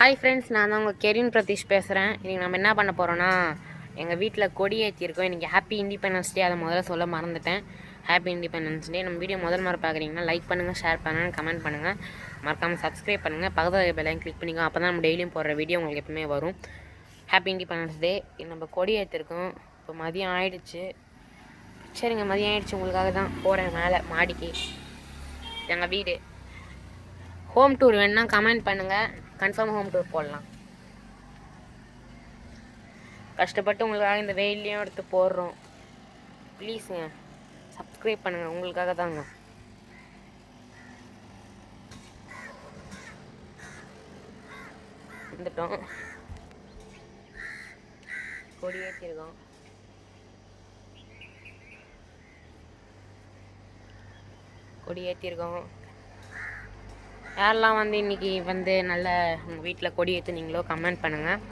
Hi friends, நான் தான் உங்கள் கெரின் பிரதீஷ் பேசுகிறேன். இன்றைக்கி நம்ம என்ன பண்ண போகிறோன்னா, எங்கள் வீட்டில் கொடி ஏற்றிருக்கோம். இன்றைக்கி ஹாப்பி இண்டிபெண்டன்ஸ் டே. அதை முதல்ல சொல்ல மறந்துட்டேன். ஹாப்பி இண்டிபெண்டன்ஸ் டே. நம்ம வீடியோ முதல் முறை பார்க்குறீங்கன்னா லைக் பண்ணுங்கள், ஷேர் பண்ணுங்கள், கமெண்ட் பண்ணுங்கள், மறக்காமல் சப்ஸ்கிரைப் பண்ணுங்கள், பக்கத்தில் பெல்லையும் கிளிக் பண்ணிக்கோ. அப்போ தான் நம்ம டெய்லியும் போடுற வீடியோ உங்களுக்கு எப்பவுமே வரும். ஹாப்பி இண்டிபெண்டன்ஸ் டே. நம்ம கொடி ஏற்றிருக்கோம். இப்போ மதியம் ஆயிடுச்சு. சரிங்க, மதியம் ஆயிடுச்சு. உங்களுக்காக தான் போகிறேன் மேலே மாடிக்கு. எங்கள் வீடு ஹோம் டூர் வேணுன்னா கமெண்ட் பண்ணுங்கள், கன்ஃபார்ம் ஹோம் டூர் போடலாம். கஷ்டப்பட்டு உங்களுக்காக இந்த வெயிலையும் எடுத்து போடுறோம். ப்ளீஸுங்க சப்ஸ்கிரைப் பண்ணுங்கள், உங்களுக்காக தாங்க. வந்துட்டோம், கொடி ஏற்றிருக்கோம். கொடி ஏற்றிருக்கோம். யாரெல்லாம் வந்து இன்றைக்கி வந்து நல்ல உங்கள் வீட்டில் கொடி ஏற்றுனீங்களோ கமெண்ட் பண்ணுங்கள்.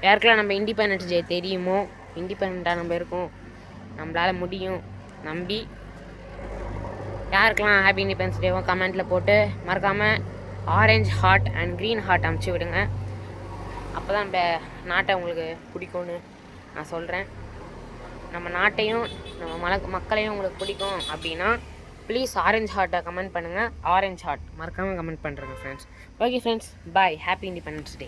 யாருக்கெல்லாம் நம்ம இண்டிபெண்டன்ஸ் டே தெரியுமோ, இண்டிபெண்ட்டாக நம்ம இருக்கோம், நம்மளால் முடியும் நம்பி யாருக்கெல்லாம் ஹாப்பி இண்டிபெண்டன்ஸ் டேவோ கமெண்ட்டில் போட்டு மறக்காமல் orange heart and green heart அமுச்சு விடுங்க. அப்போ தான் நம்ம நாட்டை உங்களுக்கு பிடிக்கும்னு நான் சொல்கிறேன். நம்ம நாட்டையும் நம்ம மக்களையும் உங்களுக்கு பிடிக்கும் அப்படின்னா ப்ளீஸ் ஆரஞ்ச் ஹார்ட்டை கமெண்ட் பண்ணுங்கள். ஆரஞ்ச் ஹார்ட் மறக்காமல் கமெண்ட் பண்ணுறேங்க friends. Okay friends, bye. Happy independence டே.